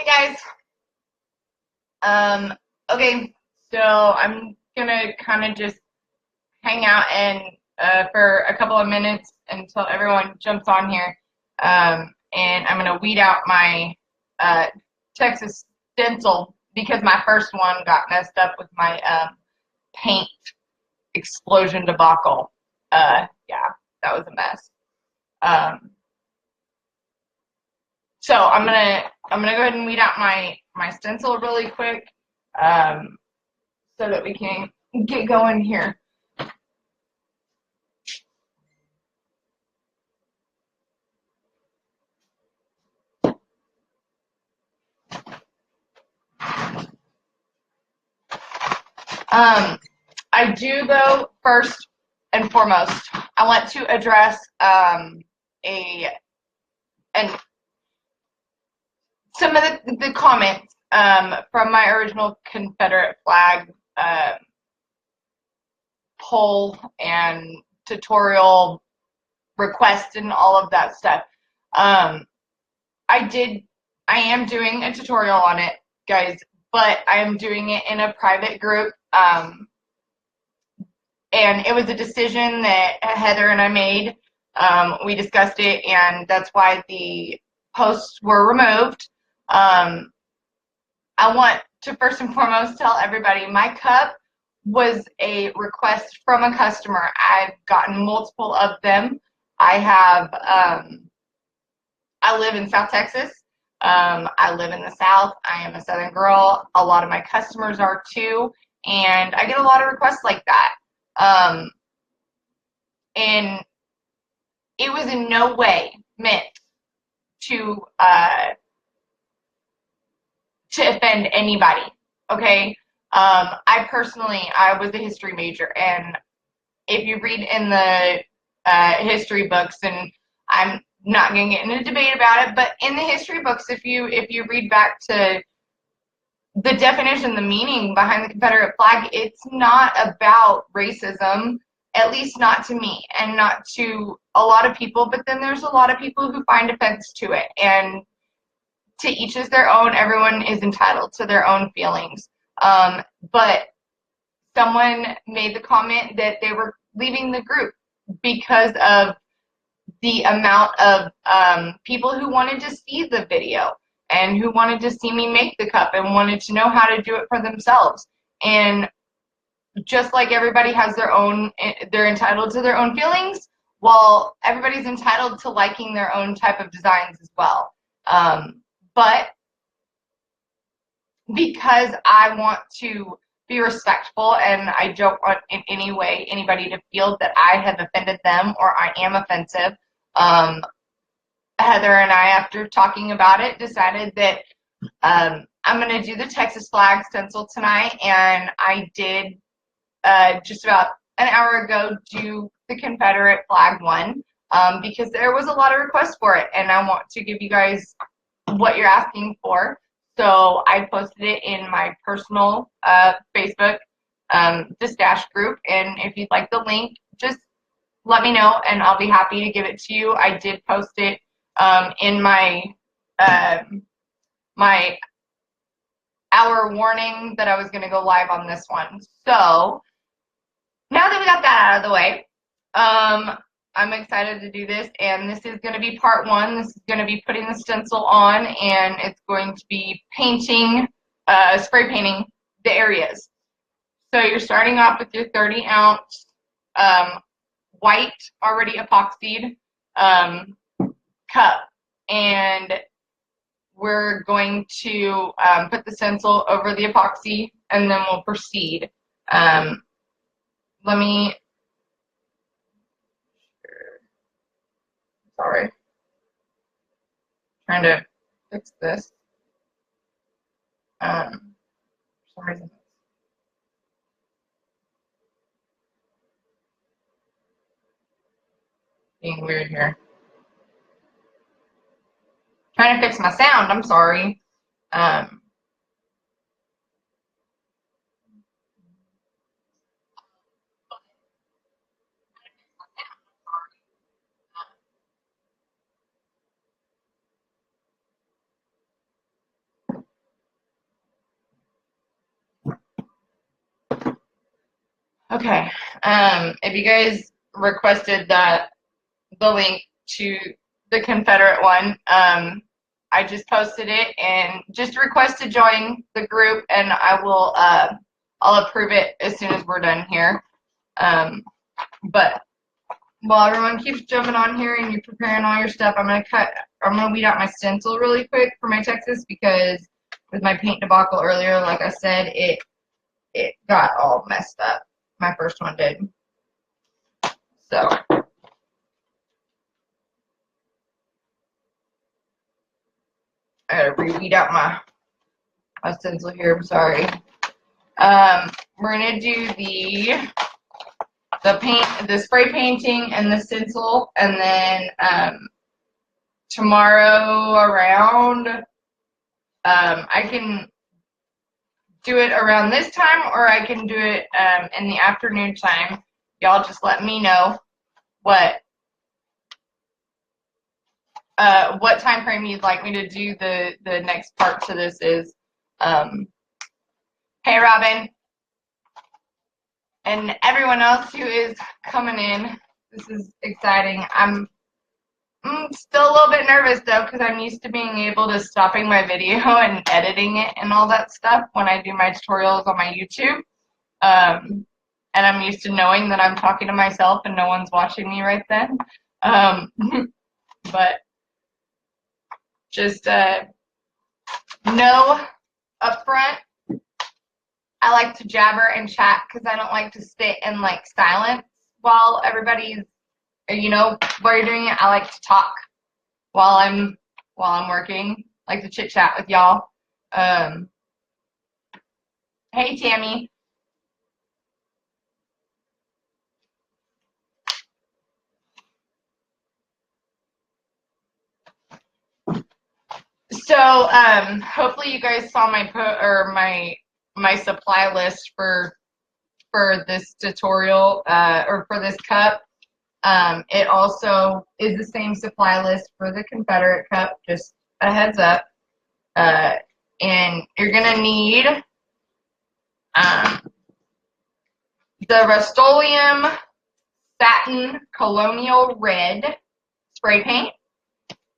Hey guys. Okay, so I'm gonna kind of just hang out and for a couple of minutes until everyone jumps on here. And I'm gonna weed out my Texas stencil because my first one got messed up with my paint explosion debacle. Yeah, that was a mess. Um, so I'm gonna go ahead and weed out my stencil really quick, um, so that we can get going here. I do, though, first and foremost, I want to address some of the comments from my original Confederate flag poll and tutorial request and all of that stuff. I am doing a tutorial on it, guys, but I am doing it in a private group. And it was a decision that Heather and I made. We discussed it, and that's why the posts were removed. I want to first and foremost tell everybody my cup was a request from a customer. I've gotten multiple of them. I live in South Texas. I live in the South. I am a Southern girl. A lot of my customers are too, and I get a lot of requests like that. And it was in no way meant to offend anybody. Okay. I was a history major, and if you read in the history books, and I'm not going to get into a debate about it, but in the history books, if you read back to the definition, the meaning behind the Confederate flag, it's not about racism, at least not to me and not to a lot of people, but then there's a lot of people who find offense to it, and to each is their own. Everyone is entitled to their own feelings. But someone made the comment that they were leaving the group because of the amount of people who wanted to see the video and who wanted to see me make the cup and wanted to know how to do it for themselves. And just like everybody has they're entitled to their own feelings, well, everybody's entitled to liking their own type of designs as well. But because I want to be respectful, and I don't want in any way anybody to feel that I have offended them or I am offensive, Heather and I, after talking about it, decided that I'm going to do the Texas flag stencil tonight, and I did just about an hour ago do the Confederate flag one, because there was a lot of requests for it, and I want to give you guys what you're asking for. So I posted it in my personal Facebook the stash group, and if you'd like the link, just let me know and I'll be happy to give it to you. I did post it in my my hour warning that I was going to go live on this one. So now that we got that out of the way, I'm excited to do this, and this is going to be part one. This is going to be putting the stencil on, and it's going to be painting, spray painting the areas. So you're starting off with your 30-ounce white, already epoxied cup, and we're going to put the stencil over the epoxy, and then we'll proceed. Let me... Sorry. Trying to fix this. For some reason. Being weird here. Trying to fix my sound, I'm sorry. Okay. If you guys requested the link to the Confederate one, I just posted it, and just request to join the group, and I will I'll approve it as soon as we're done here. But while everyone keeps jumping on here and you're preparing all your stuff, I'm gonna weed out my stencil really quick for my Texas, because with my paint debacle earlier, like I said, it got all messed up. My first one did. So I gotta reweed out my stencil here. I'm sorry. We're gonna do the spray painting and the stencil, and then tomorrow around, I can do it around this time, or I can do it in the afternoon time. Y'all just let me know what time frame you'd like me to do the next part to this is. Hey, Robin, and everyone else who is coming in. This is exciting. I'm still a little bit nervous though, because I'm used to being able to stopping my video and editing it and all that stuff when I do my tutorials on my YouTube. And I'm used to knowing that I'm talking to myself and no one's watching me right then. But just know up front, I like to jabber and chat because I don't like to sit in like silence while everybody's, you know, while you're doing it. I like to talk while I'm working. I like to chit chat with y'all. Hey, Tammy. So hopefully you guys saw my supply list for this tutorial or for this cup. It also is the same supply list for the Confederate cup, just a heads up. And you're gonna need the Rust-Oleum Satin Colonial Red spray paint,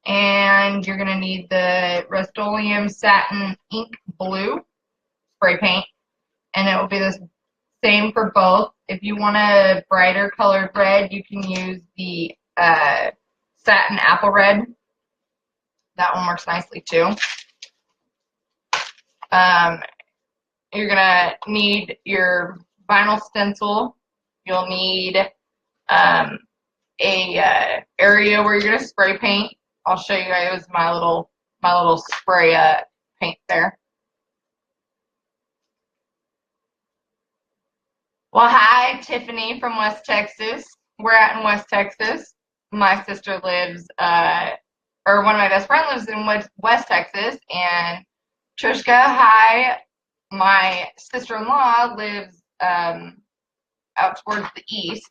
and you're gonna need the Rust-Oleum Satin Ink Blue spray paint, and it will be the same for both. If you want a brighter colored red, you can use the Satin Apple Red. That one works nicely too. You're gonna need your vinyl stencil. You'll need a area where you're gonna spray paint. I'll show you guys my little spray paint there. Well, hi, Tiffany from West Texas. We're out in West Texas. My sister lives, or one of my best friends lives in West Texas. And Trishka, hi, my sister-in-law lives out towards the east.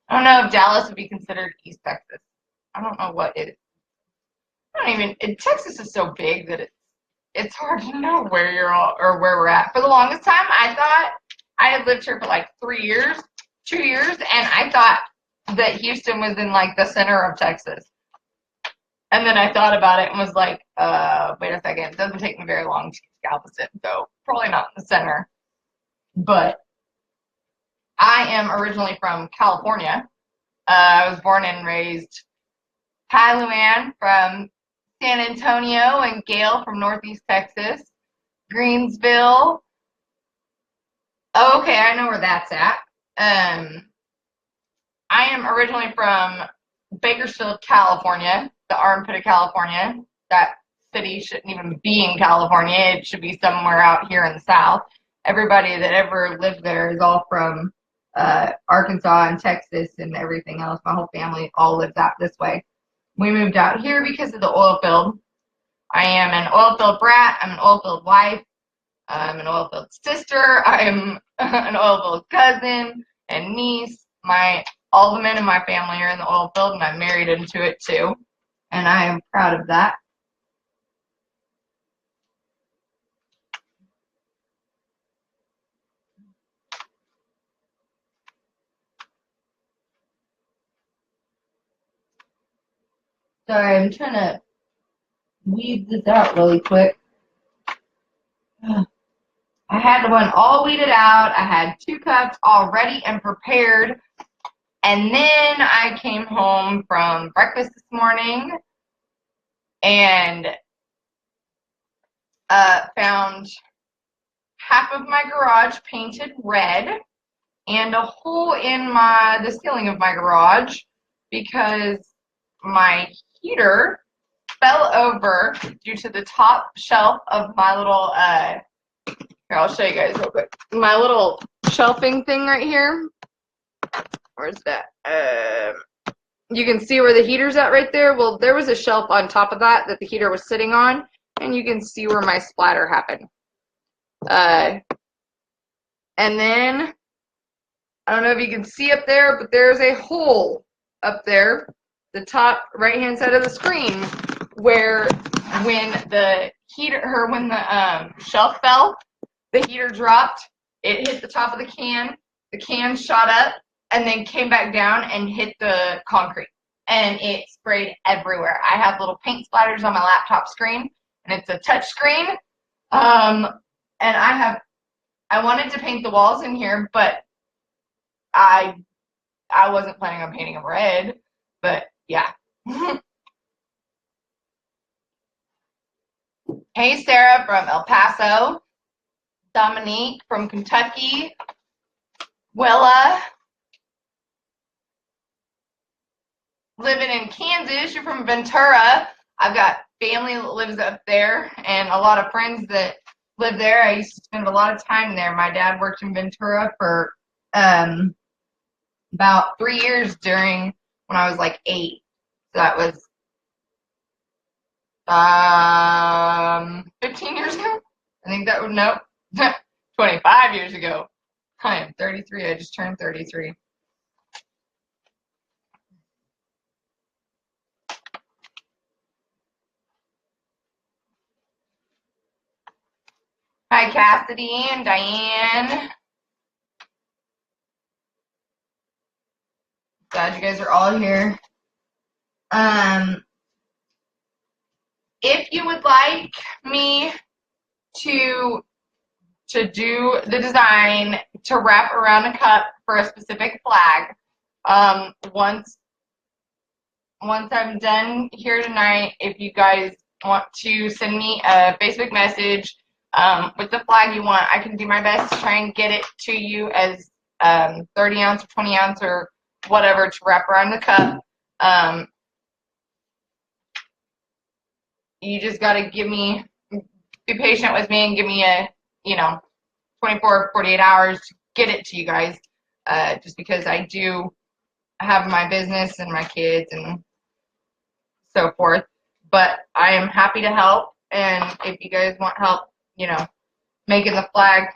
I don't know if Dallas would be considered East Texas. I don't know what it is. Texas is so big that it's hard to know where you're all, or where we're at. For the longest time, I thought I had lived here for like 2 years, and I thought that Houston was in like the center of Texas. And then I thought about it and was like, wait a second, it doesn't take me very long to get to Galveston, so probably not in the center. But I am originally from California. I was born and raised. Hi, Luann from San Antonio, and Gail from Northeast Texas. Greensville. Oh, okay, I know where that's at. I am originally from Bakersfield, California, the armpit of California. That city shouldn't even be in California. It should be somewhere out here in the South. Everybody that ever lived there is all from Arkansas and Texas and everything else. My whole family all lives out this way. We moved out here because of the oil field. I am an oil field brat. I'm an oil field wife. I'm an oil field sister. I'm an oil field cousin and niece. All the men in my family are in the oil field, and I'm married into it too. And I am proud of that. Sorry, I'm trying to weed this out really quick. I had one all weeded out. I had 2 cups all ready and prepared. And then I came home from breakfast this morning and found half of my garage painted red and a hole in the ceiling of my garage because my heater fell over due to the top shelf of my little here, I'll show you guys real quick. My little shelving thing right here. Where's that? You can see where the heater's at right there. Well, there was a shelf on top of that the heater was sitting on, and you can see where my splatter happened. And then, I don't know if you can see up there, but there's a hole up there, the top right-hand side of the screen, where when the shelf fell, the heater dropped, it hit the top of the can shot up, and then came back down and hit the concrete. And it sprayed everywhere. I have little paint splatters on my laptop screen, and it's a touch screen. And I wanted to paint the walls in here, but I wasn't planning on painting them red. But yeah. Hey, Sarah from El Paso. Dominique from Kentucky. Willa, living in Kansas. You're from Ventura. I've got family that lives up there and a lot of friends that live there. I used to spend a lot of time there. My dad worked in Ventura for about 3 years when I was like 8. So that was 15 years ago. I think that would, nope, 25 years ago. I am 33. I just turned 33. Hi, Cassidy and Diane. Glad you guys are all here. If you would like me to do the design to wrap around a cup for a specific flag, once I'm done here tonight, if you guys want to send me a Facebook message with the flag you want, I can do my best to try and get it to you as 30 ounce or 20 ounce or whatever to wrap around the cup. You just got to be patient with me and give me 24, 48 hours to get it to you guys, just because I do have my business and my kids and so forth. But I am happy to help, and if you guys want help, making the flag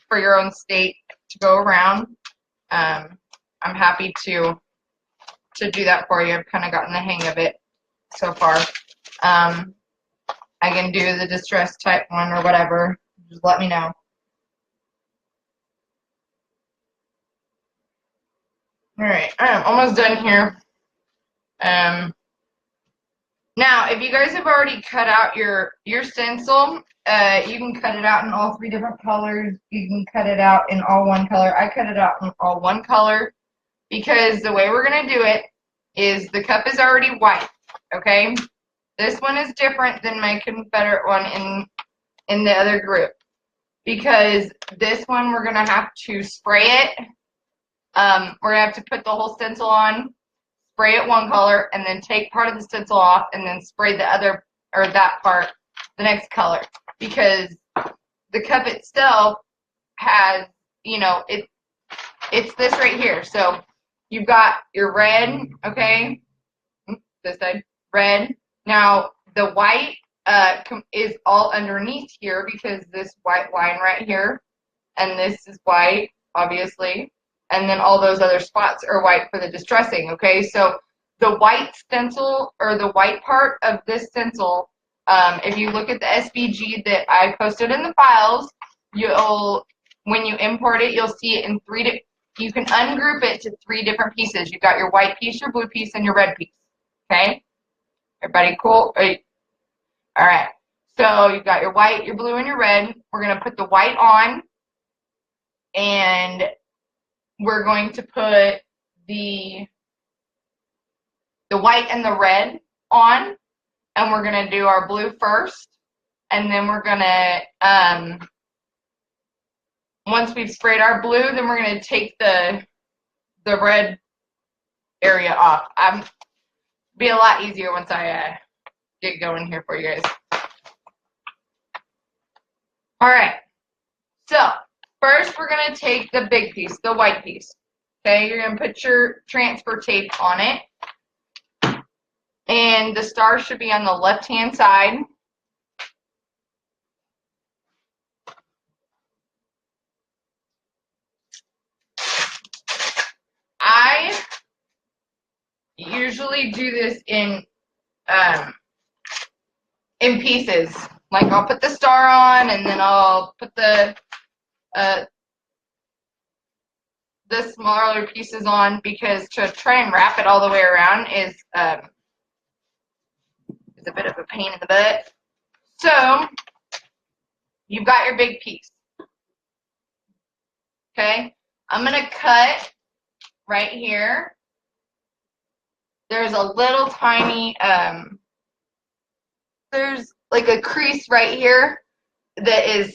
for your own state to go around, I'm happy to do that for you. I've kind of gotten the hang of it so far. I can do the distress type one or whatever. Just let me know. All right, I'm almost done here. Now, if you guys have already cut out your stencil, you can cut it out in all 3 different colors. You can cut it out in all 1 color. I cut it out in all 1 color because the way we're going to do it is the cup is already white, okay? This one is different than my Confederate one in the other group because this one we're going to have to spray it. We're going to have to put the whole stencil on, spray it 1 color, and then take part of the stencil off and then spray the other, or that part, the next color. Because the cup itself has, it's this right here. So you've got your red, okay, this side, red. Now the white is all underneath here because this white line right here, and this is white, obviously. And then all those other spots are white for the distressing, okay? So the white stencil, or the white part of this stencil, if you look at the SVG that I posted in the files, when you import it, you'll see it in you can ungroup it to 3 different pieces. You've got your white piece, your blue piece, and your red piece, okay? Everybody cool? All right. So you've got your white, your blue, and your red. We're going to put the white on, and we're going to put the white and the red on, and we're going to do our blue first, and then we're going to, once we've sprayed our blue, then we're going to take the red area off. Be a lot easier once I get going here for you guys. All right. So first, we're going to take the big piece, the white piece. Okay, you're going to put your transfer tape on it. And the star should be on the left-hand side. I usually do this in pieces. Like I'll put the star on, and then I'll put the smaller pieces on, because to try and wrap it all the way around is a bit of a pain in the butt. So you've got your big piece. Okay, I'm gonna cut right here. There's a little tiny there's like a crease right here that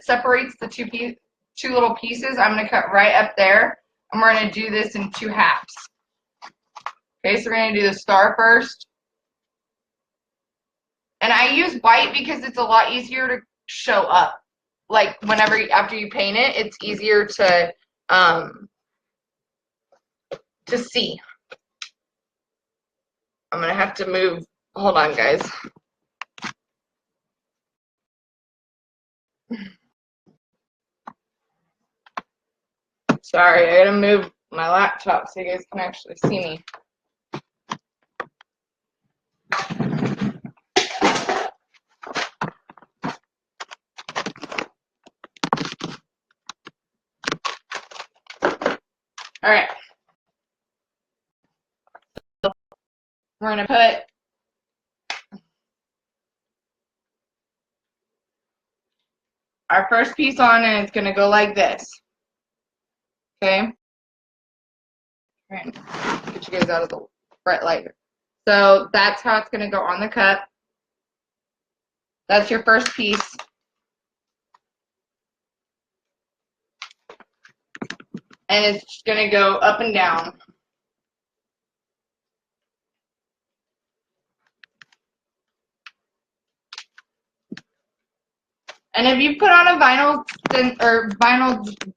separates the two little pieces. I'm going to cut right up there, and we're going to do this in 2 halves. Okay, so we're going to do the star first. And I use white because it's a lot easier to show up. Like after you paint it, it's easier to see. I'm going to have to move. Hold on, guys. Sorry, I gotta move my laptop so you guys can actually see me. All right. We're gonna put our first piece on, and it's gonna go like this. Okay. Get you guys out of the bright light. So that's how it's gonna go on the cup. That's your first piece. And it's gonna go up and down. And if you've put on a vinyl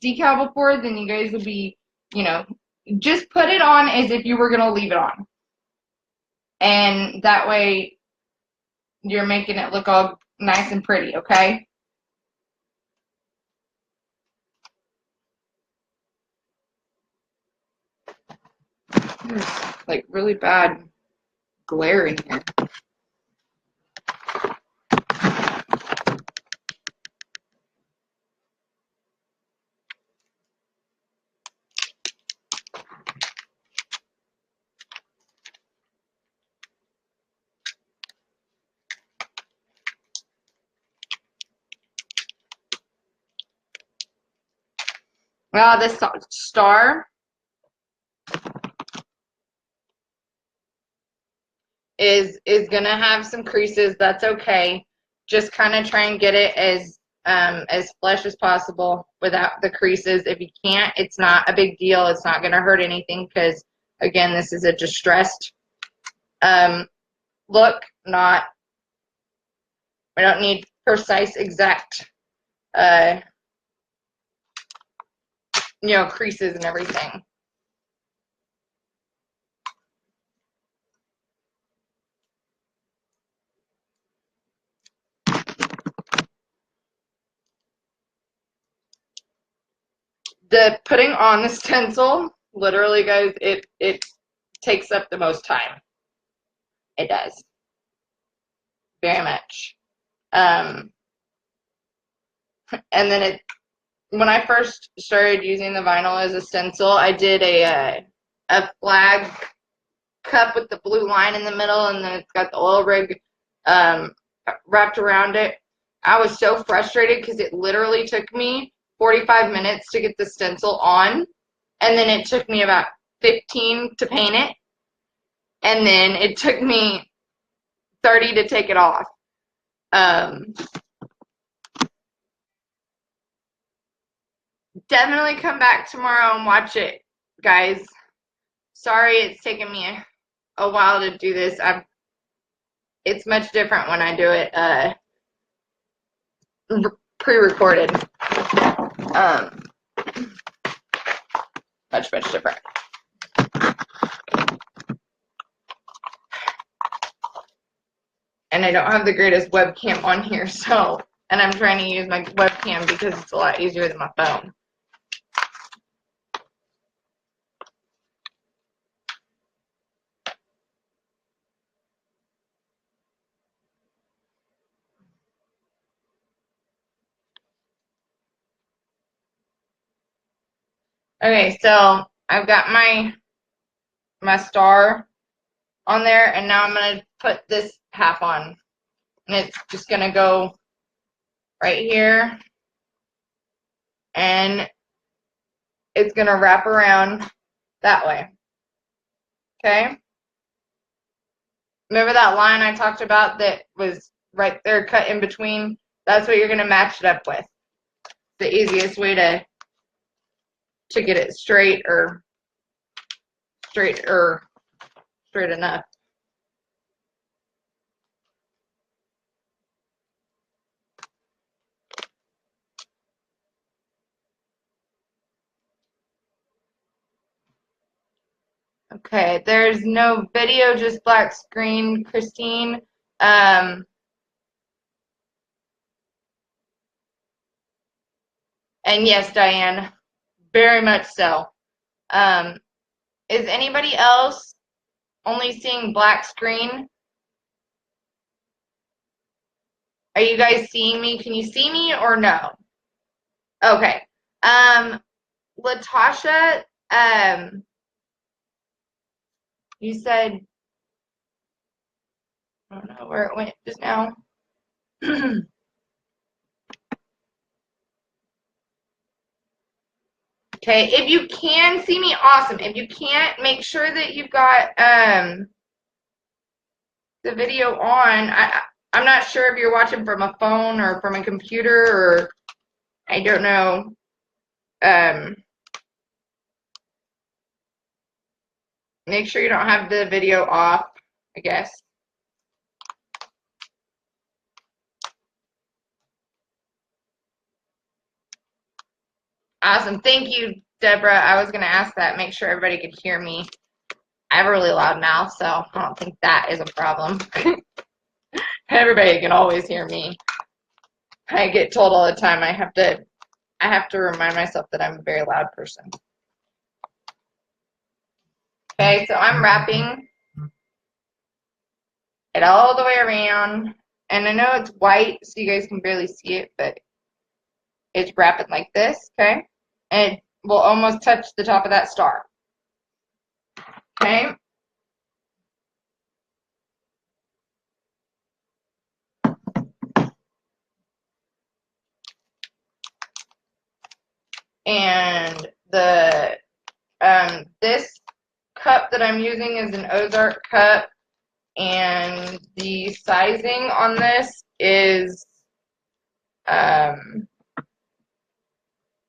decal before, then you guys will be, just put it on as if you were gonna leave it on. And that way you're making it look all nice and pretty, okay? There's like really bad glare in here. Well, this star is gonna have some creases. That's okay. Just kind of try and get it as flush as possible without the creases. If you can't, it's not a big deal. It's not gonna hurt anything, because again, this is a distressed look. We don't need precise, exact creases and everything. The putting on the stencil, literally, guys, it takes up the most time. It does. Very much. And then when I first started using the vinyl as a stencil, I did a flag cup with the blue line in the middle, and then it's got the oil rig wrapped around it. I was so frustrated because it literally took me 45 minutes to get the stencil on, and then it took me about 15 to paint it, and then it took me 30 to take it off. Definitely come back tomorrow and watch it, guys. Sorry it's taken me a while to do this. It's much different when I do it pre-recorded. Much different. And I don't have the greatest webcam on here, so, and I'm trying to use my webcam because it's a lot easier than my phone. Okay, so I've got my star on there, and now I'm going to put this half on. And it's just going to go right here, and it's going to wrap around that way. Okay? Remember that line I talked about that was right there cut in between? That's what you're going to match it up with. The easiest way to get it straight enough. Okay, there's no video, just black screen, Christine. And yes, Diane, very much so. Is anybody else only seeing black screen? Are you guys seeing me? Can you see me or no? Okay. Latasha, you said, I don't know where it went just now. Okay, if you can see me, awesome. If you can't, make sure that you've got the video on. I'm not sure if you're watching from a phone or from a computer, or I don't know. Make sure you don't have the video off, I guess. Awesome. Thank you, Deborah. I was going to ask that. Make sure everybody could hear me. I have a really loud mouth, so I don't think that is a problem. Everybody can always hear me. I get told all the time I have to remind myself that I'm a very loud person. Okay, so I'm wrapping it all the way around. And I know it's white, so you guys can barely see it, but it's wrapping like this, okay? And it will almost touch the top of that star. Okay? And the this cup that I'm using is an Ozark cup, and the sizing on this is let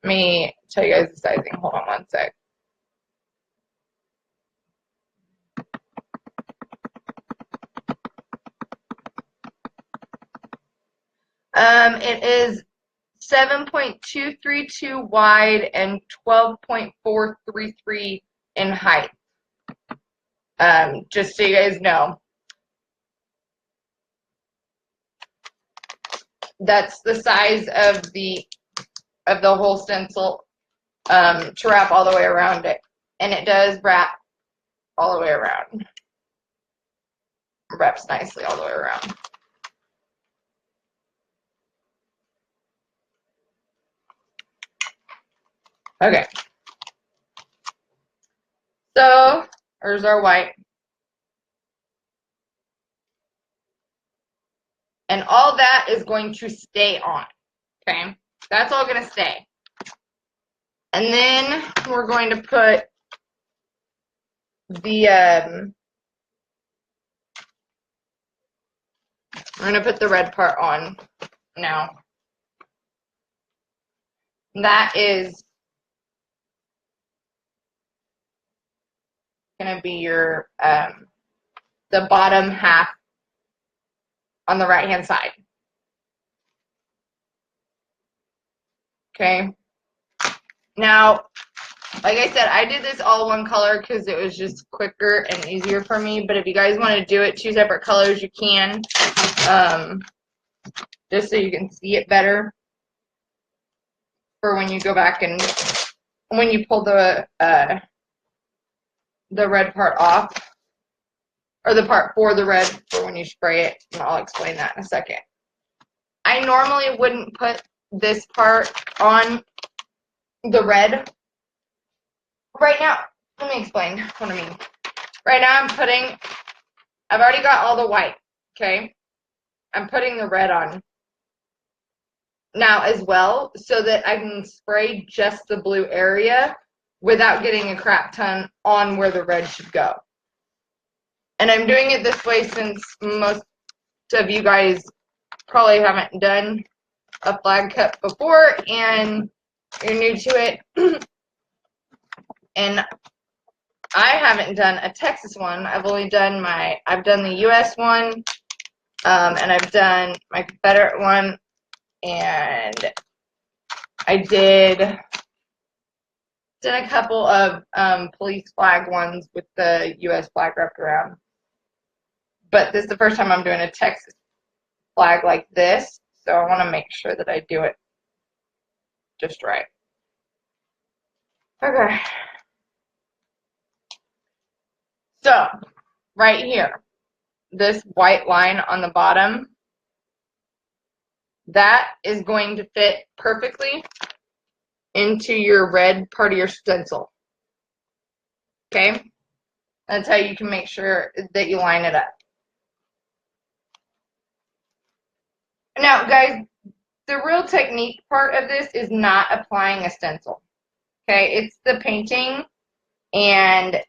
me tell you guys the sizing. Hold on one sec. It is 7.232 wide and 12.433 in height. Just so you guys know. That's the size of the whole stencil to wrap all the way around it. And it does wrap all the way around. Wraps nicely all the way around. Okay. So, there's our white. And all that is going to stay on. Okay? That's all going to stay. And then we're going to put the red part on now. That is going to be your the bottom half on the right hand side. Okay. Now, like I said, I did this all one color because it was just quicker and easier for me. But if you guys want to do it 2 separate colors, you can. Just so you can see it better for when you go back and when you pull the red part off, or the part for the red for when you spray it. And I'll explain that in a second. I normally wouldn't put this part on the red. Right now, let me explain what I mean. Right now I've already got all the white, okay? I'm putting the red on now as well so that I can spray just the blue area without getting a crap ton on where the red should go. And I'm doing it this way since most of you guys probably haven't done a flag cut before and you're new to it. And I haven't done a Texas one. I've done the US one, and I've done my Confederate one, and I did a couple of police flag ones with the US flag wrapped around. But this is the first time I'm doing a Texas flag like this, so I want to make sure that I do it just right. Okay. So, right here, this white line on the bottom, that is going to fit perfectly into your red part of your stencil. Okay? That's how you can make sure that you line it up. Now, guys, the real technique part of this is not applying a stencil. Okay? It's the painting, and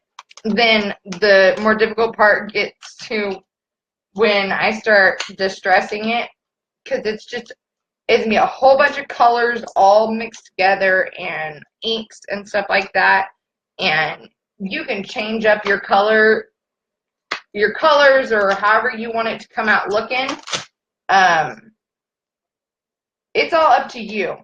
then the more difficult part gets to when I start distressing it, because it's going to be a whole bunch of colors all mixed together and inks and stuff like that, and you can change up your colors or however you want it to come out looking. It's all up to you.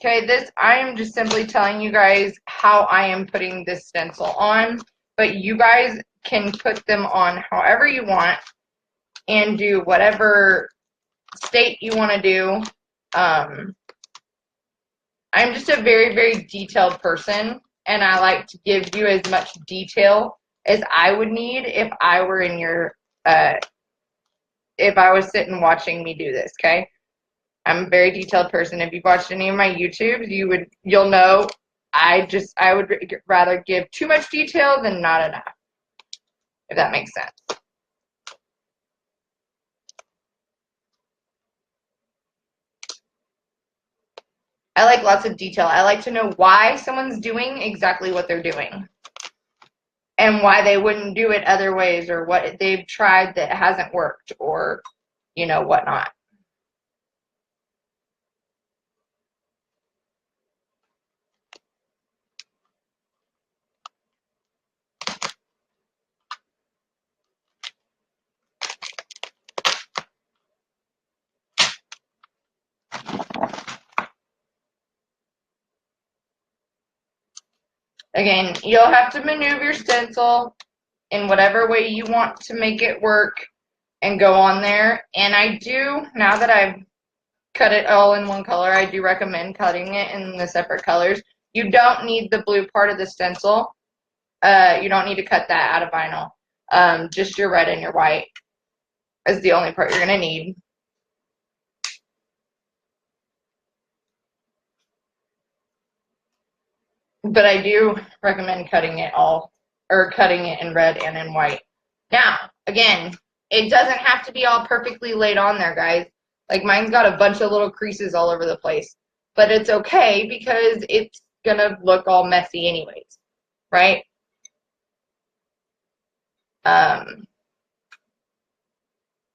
Okay, I am just simply telling you guys how I am putting this stencil on, but you guys can put them on however you want and do whatever state you want to do. I'm just a very, very detailed person, and I like to give you as much detail as I would need if I were in your, if I was sitting watching me do this, okay? I'm a very detailed person. If you've watched any of my YouTubes, you'll know I would rather give too much detail than not enough, if that makes sense. I like lots of detail. I like to know why someone's doing exactly what they're doing and why they wouldn't do it other ways, or what they've tried that hasn't worked, or, whatnot. Again, you'll have to maneuver your stencil in whatever way you want to make it work and go on there. And I do, now that I've cut it all in one color, I do recommend cutting it in the separate colors. You don't need the blue part of the stencil. You don't need to cut that out of vinyl. Just your red and your white is the only part you're going to need. But I do recommend cutting it in red and in white. Now, again, it doesn't have to be all perfectly laid on there, guys. Like mine's got a bunch of little creases all over the place. But it's okay because it's gonna look all messy anyways, right?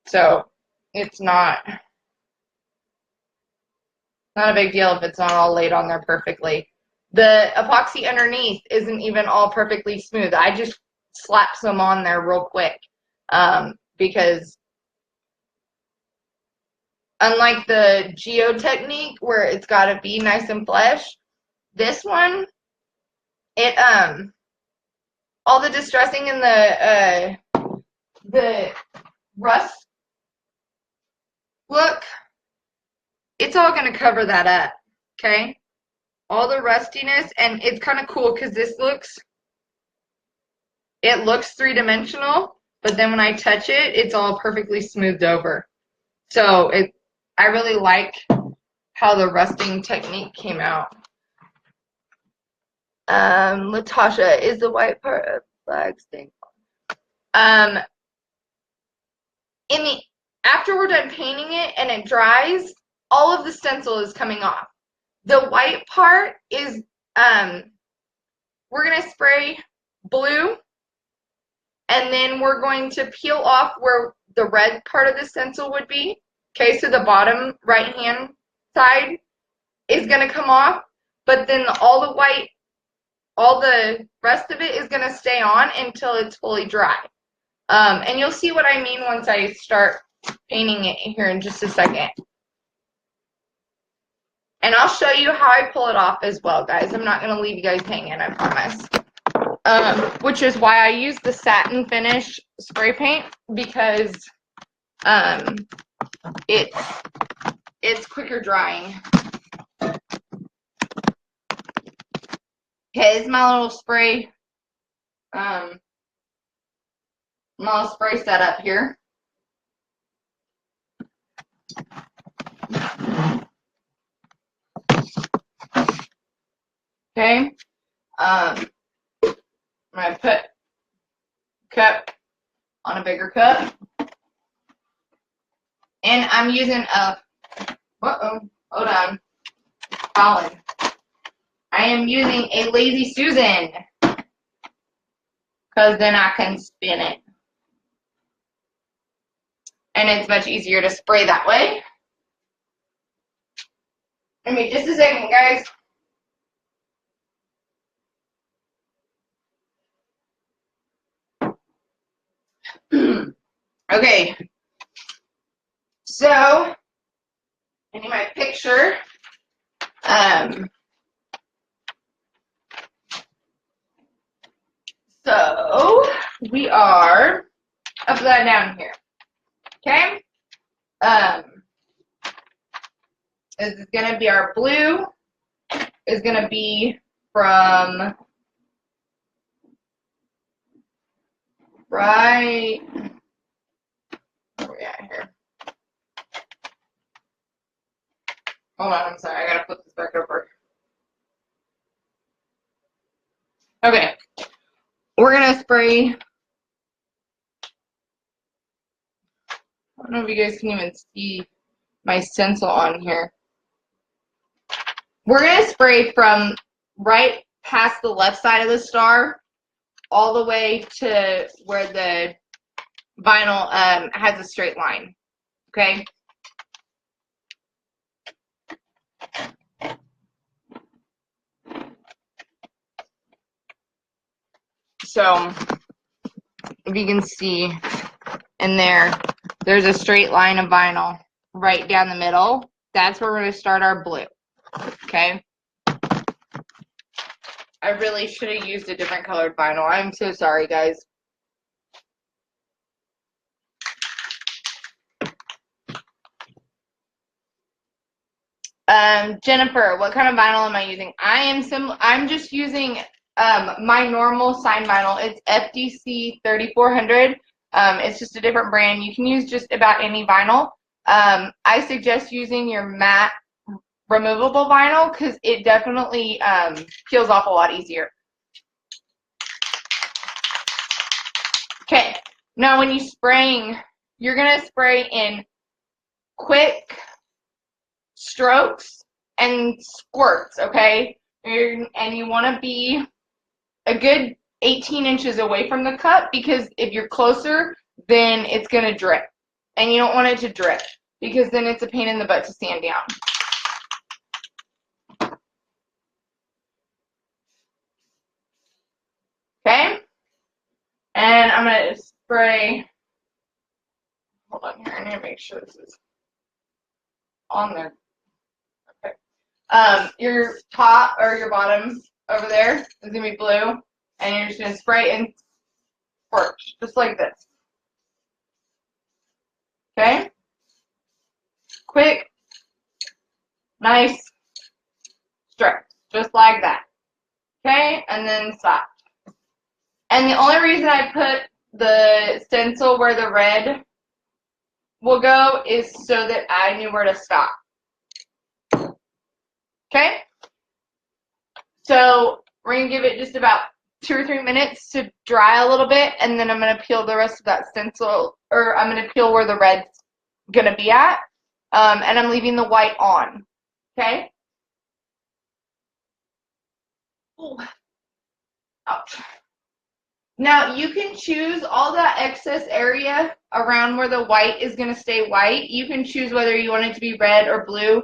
So it's not a big deal if it's not all laid on there perfectly. The epoxy underneath isn't even all perfectly smooth. I just slap some on there real quick because unlike the geo technique where it's got to be nice and flesh, this one, it all the distressing and the rust look, it's all going to cover that up, okay? All the rustiness, and it's kind of cool because it looks three-dimensional, but then when I touch it, it's all perfectly smoothed over. So I really like how the rusting technique came out. Latasha, is the white part of flag staying on? After we're done painting it and it dries, all of the stencil is coming off. The white part is, we're going to spray blue, and then we're going to peel off where the red part of the stencil would be. Okay, so the bottom right-hand side is going to come off, but then all the white, all the rest of it is going to stay on until it's fully dry. And you'll see what I mean once I start painting it here in just a second. And I'll show you how I pull it off as well, guys. I'm not going to leave you guys hanging, I promise. Which is why I use the satin finish spray paint, because it's quicker drying. Okay, this is my little spray. My little spray setup here. Okay. I'm going to put cup on a bigger cup. And I'm using hold on, Colin. I am using a Lazy Susan, because then I can spin it. And it's much easier to spray that way. Give me just a second, guys. Okay. So, I need my picture. So, we are upside down here. Okay? This is going to be our blue. Is going to be from right. Where are we at here? Hold on, I'm sorry. I got to flip this back over. Okay. We're going to spray. I don't know if you guys can even see my stencil on here. We're going to spray from right past the left side of the star all the way to where the vinyl has a straight line. Okay? So, if you can see in there, there's a straight line of vinyl right down the middle. That's where we're going to start our blue. Okay? I really should have used a different colored vinyl. I'm so sorry, guys. Jennifer, what kind of vinyl am I using? I'm just using my normal sign vinyl. It's FDC 3400. It's just a different brand. You can use just about any vinyl. I suggest using your matte removable vinyl because it definitely peels off a lot easier. Okay, now when you're spraying, you're going to spray in quick strokes and squirts, okay? And you want to be a good 18 inches away from the cup, because if you're closer, then it's going to drip. And you don't want it to drip, because then it's a pain in the butt to sand down. Okay? And I'm going to spray. Hold on here. I need to make sure this is on there. Okay. Your top or your bottom over there is going to be blue. And you're just going to spray and squirt, just like this. Okay? Quick, nice strokes, just like that. Okay? And then stop. And the only reason I put the stencil where the red will go is so that I knew where to stop. Okay? So we're going to give it just about 2 or 3 minutes to dry a little bit, and then I'm going to peel the rest of that stencil, or I'm going to peel where the red's going to be at, and I'm leaving the white on. Okay? Ooh. Ouch. Now, you can choose all that excess area around where the white is going to stay white. You can choose whether you want it to be red or blue.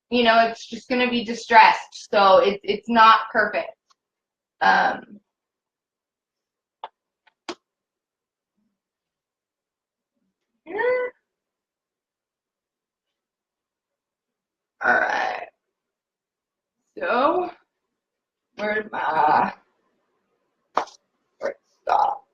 You know, it's just going to be distressed, so it's not perfect. Here. All right. So, where's my... Stop.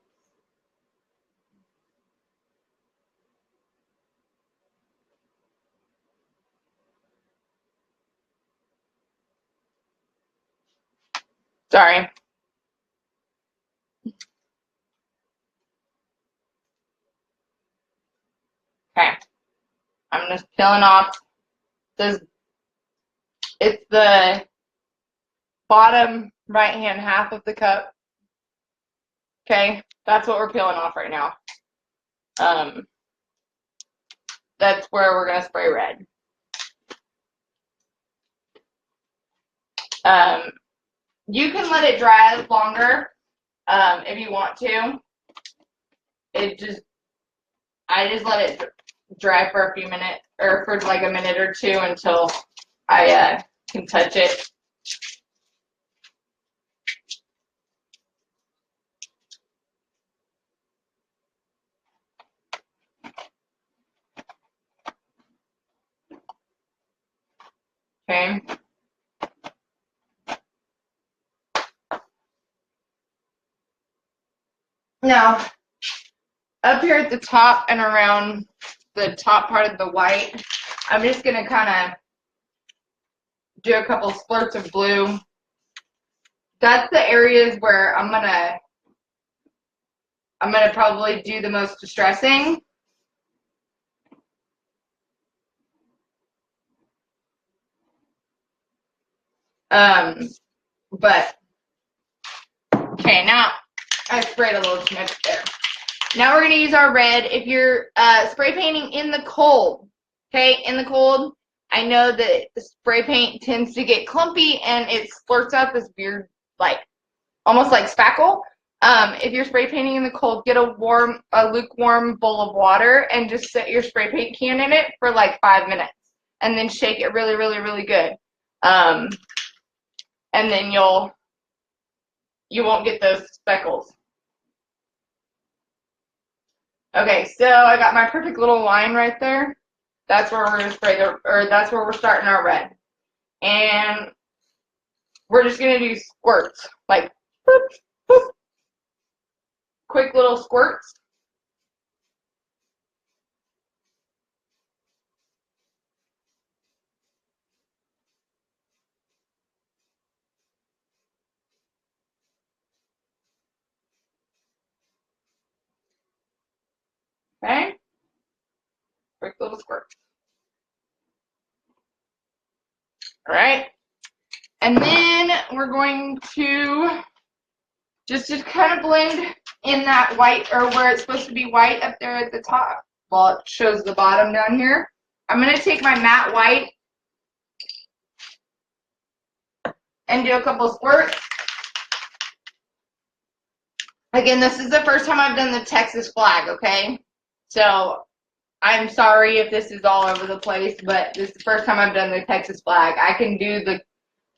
Sorry. Okay. I'm just peeling off this. It's the bottom right-hand half of the cup. Okay, that's what we're peeling off right now. That's where we're going to spray red. You can let it dry longer if you want to. I just let it dry for a few minutes, or for like a minute or two, until I can touch it. Okay. Now, up here at the top and around the top part of the white, I'm just going to kind of do a couple splurts of blue. That's the areas where I'm gonna probably do the most distressing. But okay, now I sprayed a little too much there. Now we're gonna use our red. If you're spray painting in the cold, okay, in the cold, I know that the spray paint tends to get clumpy and it splurts up as weird, like almost like spackle. If you're spray painting in the cold, get a lukewarm bowl of water and just set your spray paint can in it for like 5 minutes, and then shake it really, really, really good. And then you won't get those speckles. Okay, so I got my perfect little line right there. That's where we're gonna spray that's where we're starting our red. And we're just gonna do squirts, like boop, boop. Quick little squirts. Okay? Quick little squirts. All right. And then we're going to just kind of blend in that white, or where it's supposed to be white up there at the top. well, it shows the bottom down here. I'm going to take my matte white and do a couple squirts. Again, this is the first time I've done the Texas flag, okay? So I'm sorry if this is all over the place, but this is the first time I've done the Texas flag. I can do the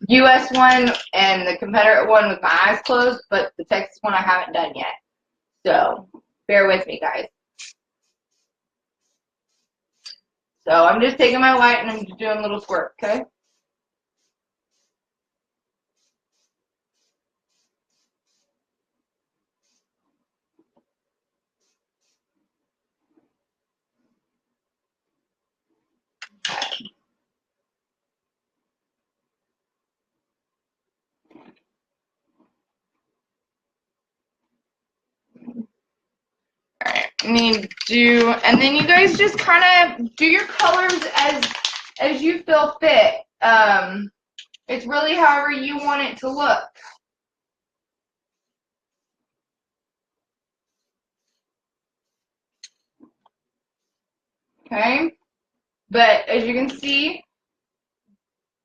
US one and the Confederate one with my eyes closed, but the Texas one I haven't done yet. So bear with me, guys. So I'm just taking my white and I'm just doing a little squirt, okay? Alright, need to, and then you guys just kind of do your colors as you feel fit. It's really however you want it to look. Okay, but as you can see,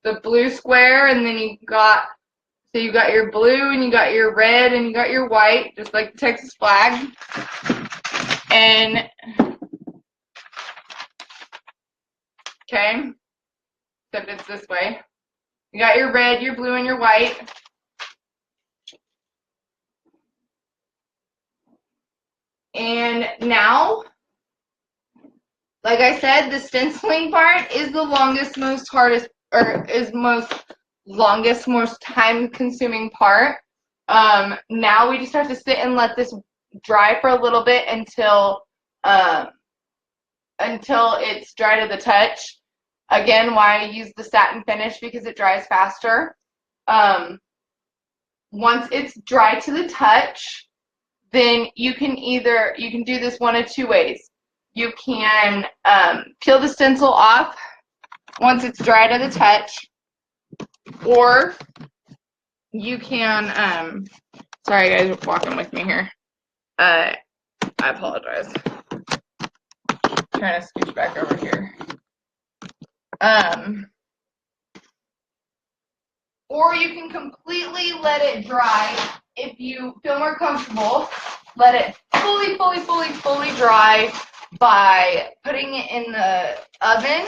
the blue square, and then you got your blue and you got your red and you got your white, just like the Texas flag. And okay, except it's this way. You got your red, your blue, and your white. And now, like I said, the stenciling part is the longest, most time-consuming part. Now we just have to sit and let this dry for a little bit until it's dry to the touch. Again, why I use the satin finish, because it dries faster. Once it's dry to the touch, then you can do this one of two ways. You can peel the stencil off once it's dry to the touch, or you can, sorry guys, walking with me here. I apologize. Trying to scooch back over here. Or you can completely let it dry. If you feel more comfortable, let it fully dry by putting it in the oven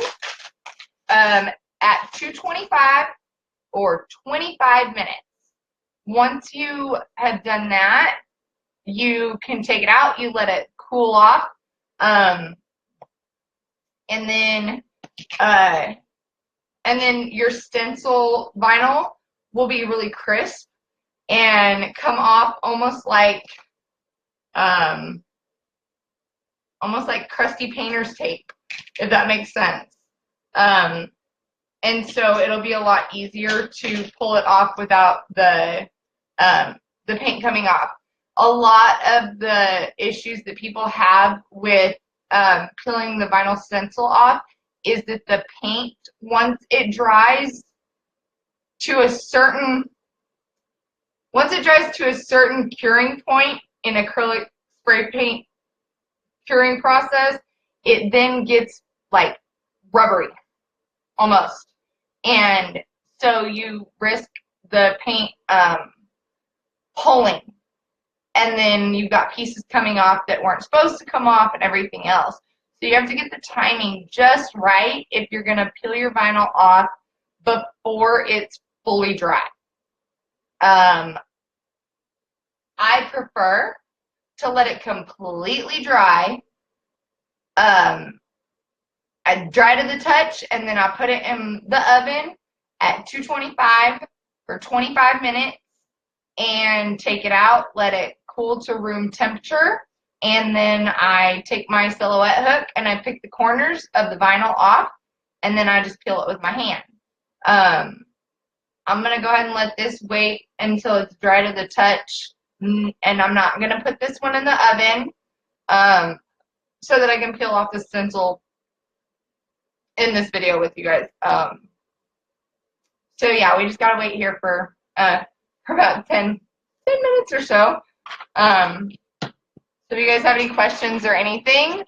at 225 or 25 minutes. Once you have done that, you can take it out, you let it cool off, and then your stencil vinyl will be really crisp and come off almost like crusty painter's tape, if that makes sense. And so it'll be a lot easier to pull it off without the paint coming off. A lot of the issues that people have with peeling the vinyl stencil off is that the paint, once it dries to a certain curing point in acrylic spray paint curing process, it then gets like rubbery almost. And so you risk the paint pulling, and then you've got pieces coming off that weren't supposed to come off and everything else. So you have to get the timing just right if you're going to peel your vinyl off before it's fully dry. I prefer to let it completely dry. I dry to the touch, and then I put it in the oven at 225 for 25 minutes and take it out, let it cool to room temperature, and then I take my silhouette hook and I pick the corners of the vinyl off, and then I just peel it with my hand. I'm going to go ahead and let this wait until it's dry to the touch, and I'm not going to put this one in the oven so that I can peel off the stencil in this video with you guys. So yeah, we just got to wait here for about 10 minutes or so. So if you guys have any questions or anything,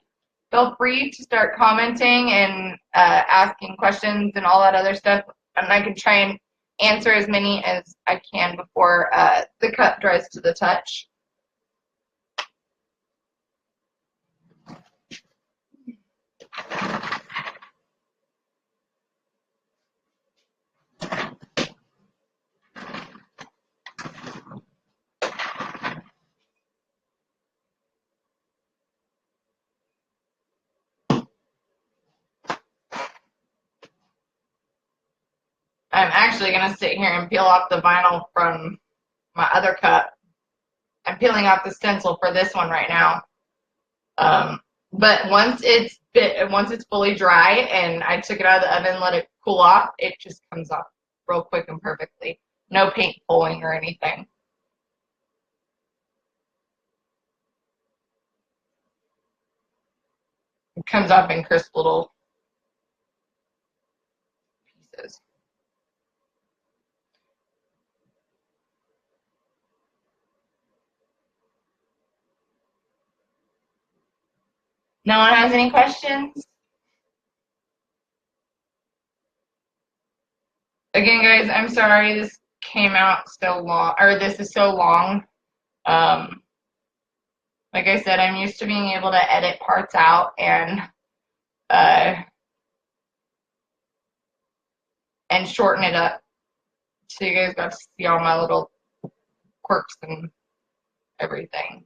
feel free to start commenting and asking questions and all that other stuff, and I can try and answer as many as I can before the cup dries to the touch. I'm actually going to sit here and peel off the vinyl from my other cup. I'm peeling off the stencil for this one right now. But once it's fully dry and I took it out of the oven, let it cool off, it just comes off real quick and perfectly. No paint pulling or anything. It comes off in crisp little pieces. No one has any questions? Again, guys, I'm sorry this came out so long, or this is so long. Like I said, I'm used to being able to edit parts out and shorten it up, so you guys got to see all my little quirks and everything.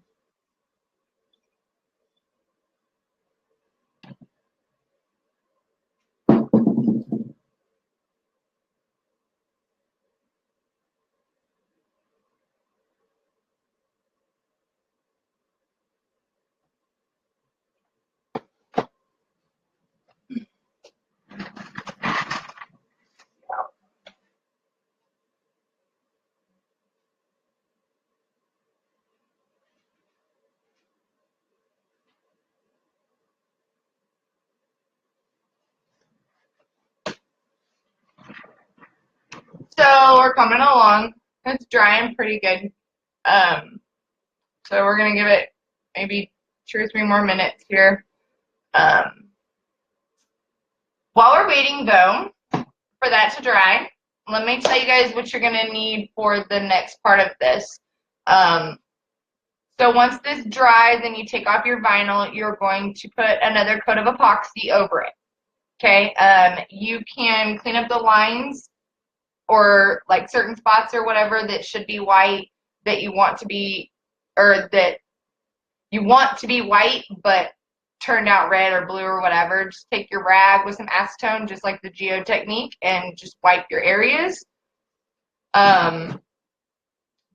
So we're coming along. It's drying pretty good. So we're gonna give it maybe 2 or 3 more minutes here. While we're waiting though for that to dry, let me tell you guys what you're gonna need for the next part of this. So once this dries and you take off your vinyl, you're going to put another coat of epoxy over it. Okay, you can clean up the lines or like certain spots or whatever that should be white that you want to be, or that you want to be white but turned out red or blue or whatever. Just take your rag with some acetone, just like the Geo technique, and just wipe your areas. But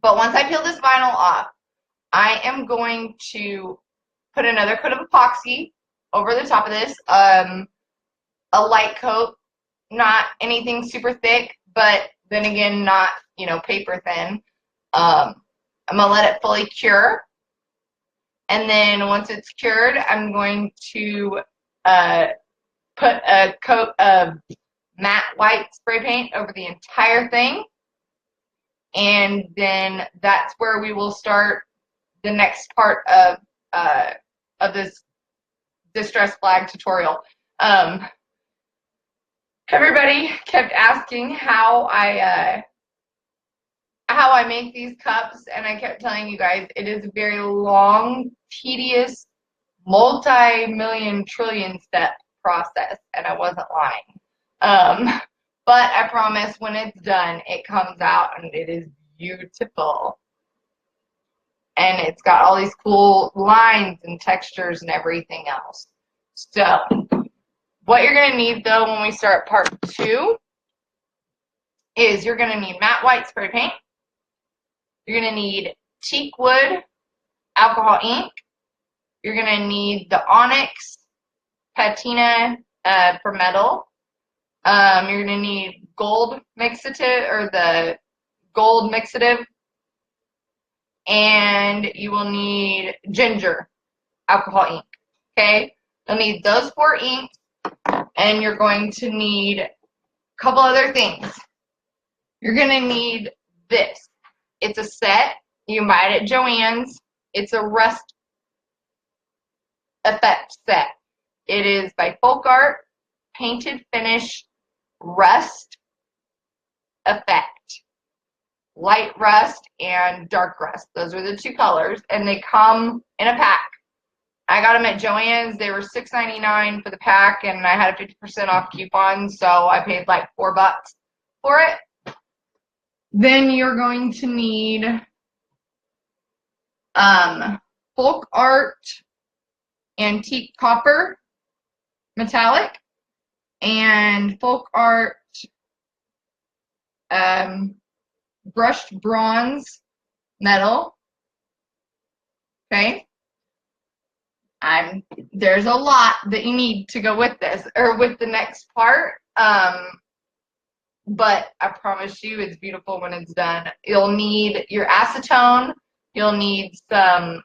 once I peel this vinyl off, I am going to put another coat of epoxy over the top of this, a light coat, not anything super thick, but then again, not, you know, paper thin. I'm gonna let it fully cure, and then once it's cured, I'm going to put a coat of matte white spray paint over the entire thing, and then that's where we will start the next part of this distress flag tutorial. Everybody kept asking how I make these cups, and I kept telling you guys it is a very long, tedious, multi-million trillion step process, and I wasn't lying. But I promise when it's done, it comes out and it is beautiful. And it's got all these cool lines and textures and everything else. So what you're going to need, though, when we start part 2 is you're going to need matte white spray paint. You're going to need teak wood alcohol ink. You're going to need the onyx patina for metal. You're going to need gold mixative, or the gold mixative. And you will need ginger alcohol ink. Okay? You'll need those 4 inks. And you're going to need a couple other things. You're going to need this. It's a set. You can buy it at Joann's. It's a rust effect set. It is by Folk Art, Painted Finish Rust Effect. Light rust and dark rust. Those are the two colors, and they come in a pack. I got them at Joann's. They were $6.99 for the pack, and I had a 50% off coupon, so I paid like $4 for it. Then you're going to need Folk Art Antique Copper Metallic and Folk Art Brushed Bronze Metal. Okay. There's a lot that you need to go with this, or with the next part. But I promise you it's beautiful when it's done. You'll need your acetone. You'll need some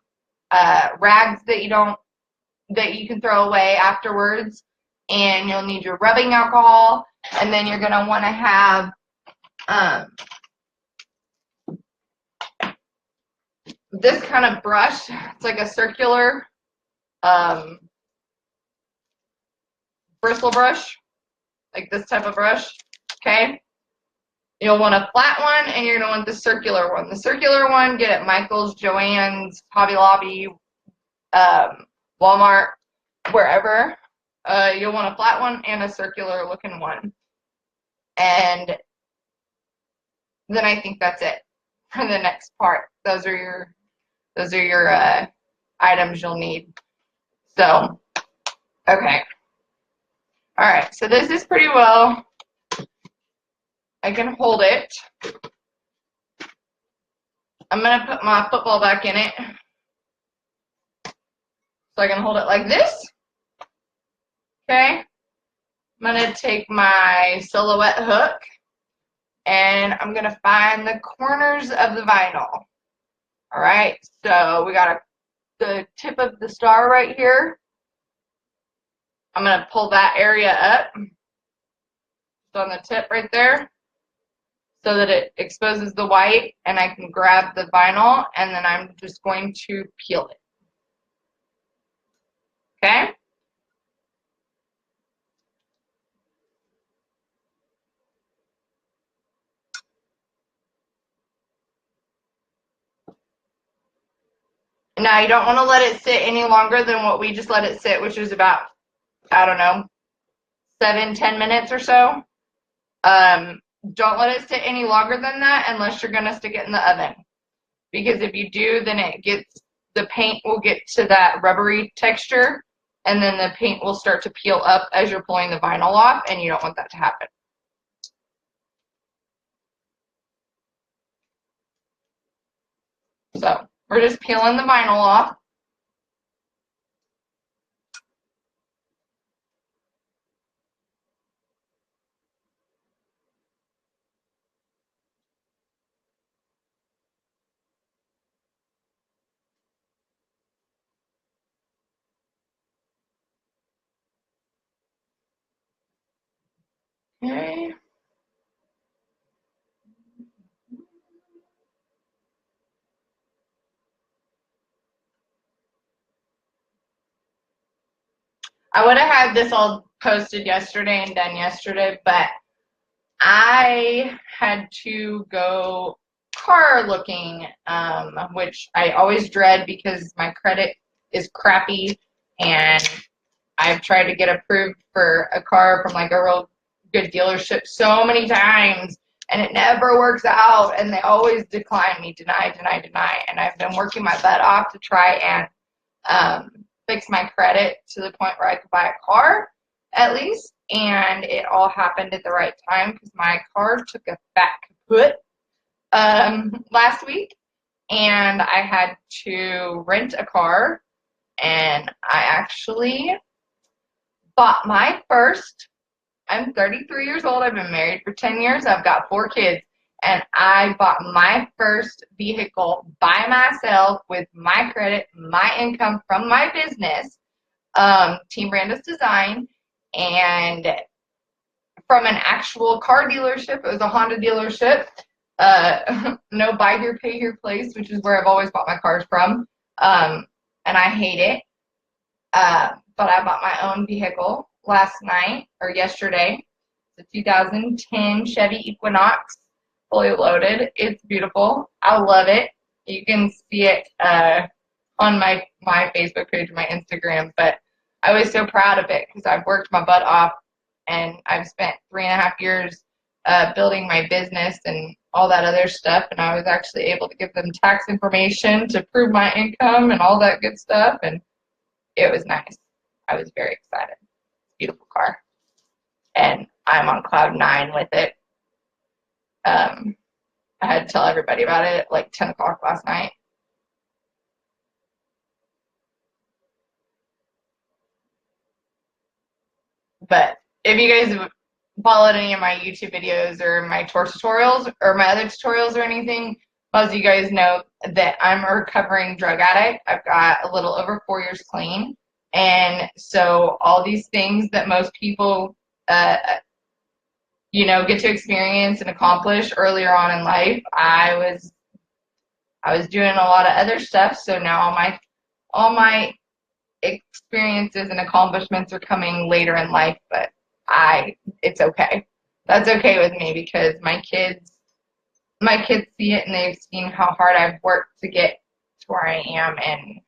rags that you can throw away afterwards. And you'll need your rubbing alcohol. And then you're going to want to have this kind of brush. It's like a circular bristle brush, like this type of brush. Okay, you'll want a flat one, and you're going to want the circular one. The circular one, get at Michael's, Joann's, Hobby Lobby, Walmart, wherever. You'll want a flat one and a circular looking one. And then I think that's it for the next part. Those are your items you'll need. So, okay. All right, so this is pretty well. I can hold it. I'm going to put my football back in it. So I can hold it like this. Okay. I'm going to take my silhouette hook, and I'm going to find the corners of the vinyl. All right, so we got the tip of the star right here. I'm going to pull that area up. It's on the tip right there, so that it exposes the white, and I can grab the vinyl, and then I'm just going to peel it. Okay? Now, you don't want to let it sit any longer than what we just let it sit, which is about, I don't know, 7-10 minutes or so. Don't let it sit any longer than that unless you're going to stick it in the oven. Because if you do, then the paint will get to that rubbery texture, and then the paint will start to peel up as you're pulling the vinyl off, and you don't want that to happen. So we're just peeling the vinyl off. Okay. I would have had this all posted yesterday and done yesterday, but I had to go car looking, which I always dread because my credit is crappy, and I've tried to get approved for a car from like a real good dealership so many times, and it never works out, and they always decline me, deny, and I've been working my butt off to try and fix my credit to the point where I could buy a car at least, and it all happened at the right time because my car took a fat kaput last week, and I had to rent a car, and I actually bought my first. I'm 33 years old. I've been married for 10 years. I've got 4 kids, and I bought my first vehicle by myself with my credit, my income from my business, Teambrandos Design, and from an actual car dealership. It was a Honda dealership. No buy here, pay here place, which is where I've always bought my cars from. And I hate it. but I bought my own vehicle last night or yesterday. It's a 2010 Chevy Equinox, fully loaded. It's beautiful. I love it. You can see it on my Facebook page, my Instagram, but I was so proud of it because I've worked my butt off and I've spent 3.5 years building my business and all that other stuff, and I was actually able to give them tax information to prove my income and all that good stuff, and it was nice. I was very excited. Beautiful car, and I'm on cloud 9 with it. I had to tell everybody about it at like 10 o'clock last night. But if you guys have followed any of my YouTube videos or my tour tutorials or my other tutorials or anything, most of you guys know that I'm a recovering drug addict. I've got a little over 4 years clean. And so all these things that most people, get to experience and accomplish earlier on in life, I was doing a lot of other stuff. So now all my experiences and accomplishments are coming later in life, but it's okay. That's okay with me because my kids see it and they've seen how hard I've worked to get to where I am, and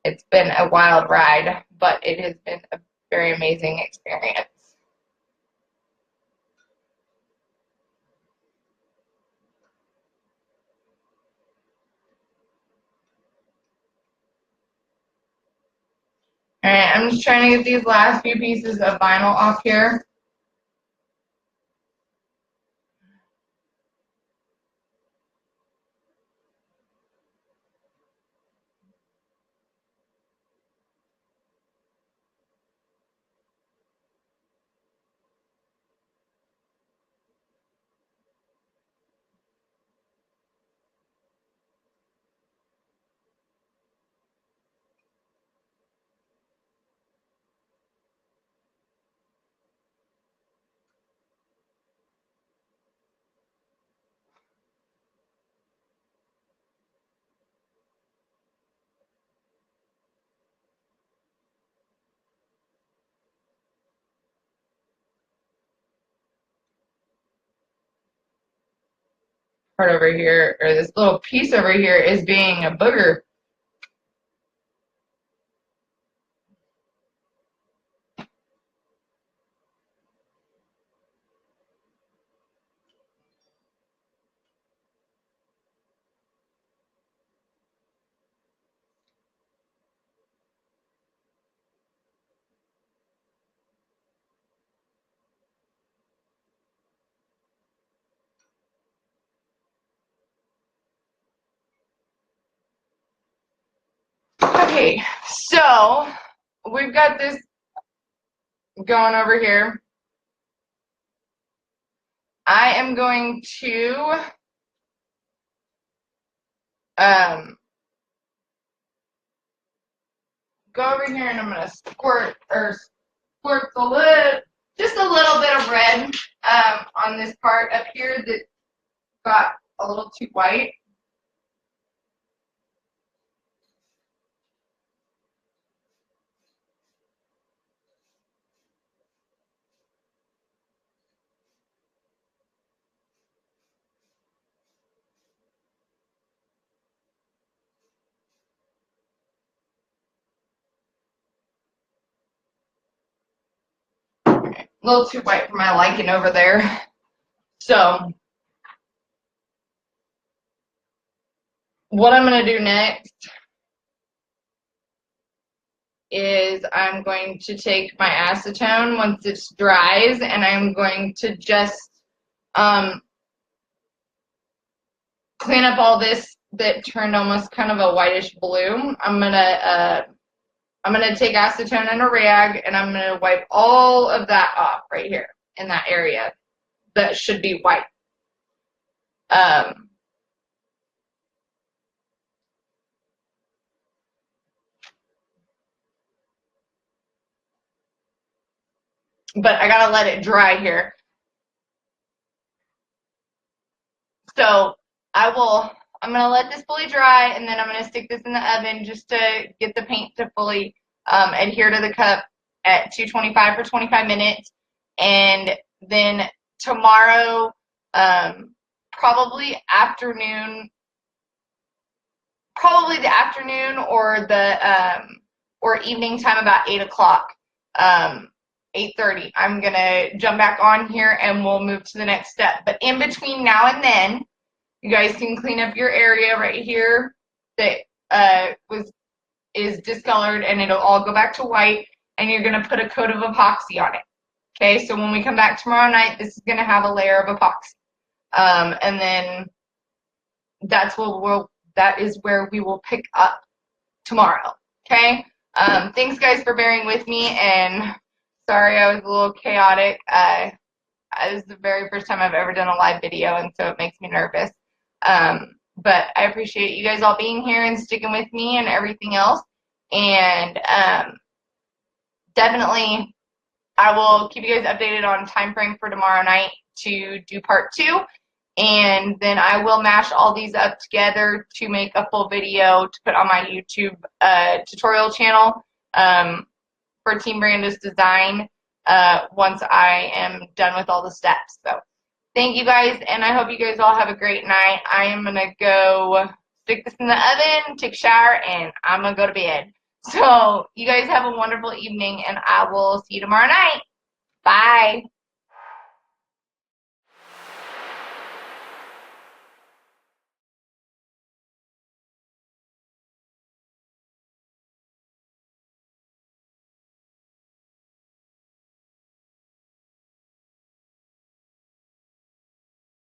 it's been a wild ride, but it has been a very amazing experience. All right, I'm just trying to get these last few pieces of vinyl off here. Part over here, or this little piece over here, is being a booger. Okay, so we've got this going over here. I am going to go over here and I'm going to squirt just a little bit of red on this part up here that got a little too white. A little too white for my liking over there. So what I'm going to do next is I'm going to take my acetone once it dries, and I'm going to just clean up all this that turned almost kind of a whitish blue. I'm gonna take acetone in a rag, and I'm gonna wipe all of that off right here in that area that should be white. But I gotta let it dry here. So I will I'm going to let this fully dry, and then I'm going to stick this in the oven just to get the paint to fully adhere to the cup at 225 for 25 minutes. And then tomorrow, probably the afternoon or the or evening time, about 8 o'clock, 8:30. I'm gonna jump back on here and we'll move to the next step. But in between now and then, you guys can clean up your area right here that is discolored, and it'll all go back to white, and you're gonna put a coat of epoxy on it. Okay, so when we come back tomorrow night, this is gonna have a layer of epoxy. And then that is where we will pick up tomorrow. Okay. Thanks guys for bearing with me, and sorry I was a little chaotic. This is the very first time I've ever done a live video, and so it makes me nervous. But I appreciate you guys all being here and sticking with me and everything else. And definitely I will keep you guys updated on time frame for tomorrow night to do part 2. And then I will mash all these up together to make a full video to put on my YouTube tutorial channel for Teambrandos Design once I am done with all the steps. So thank you guys, and I hope you guys all have a great night. I am going to go stick this in the oven, take a shower, and I'm going to go to bed. So you guys have a wonderful evening, and I will see you tomorrow night. Bye.